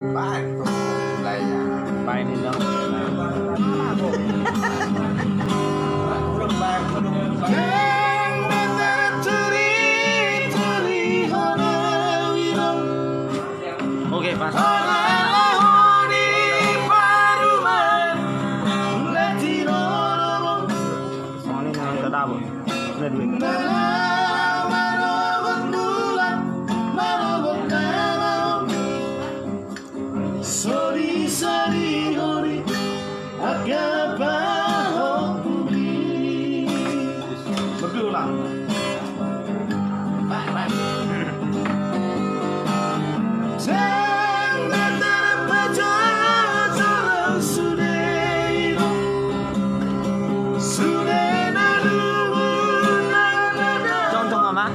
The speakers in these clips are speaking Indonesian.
Bakit ko kulay yan? Painin lang. Kurang bayan ko nung Oke, pas. Soalnya memang tetap. Ini duit. berulang. Contoh mama.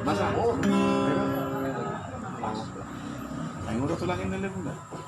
Masa? Oh. Ay, udah tulangin na lang muna.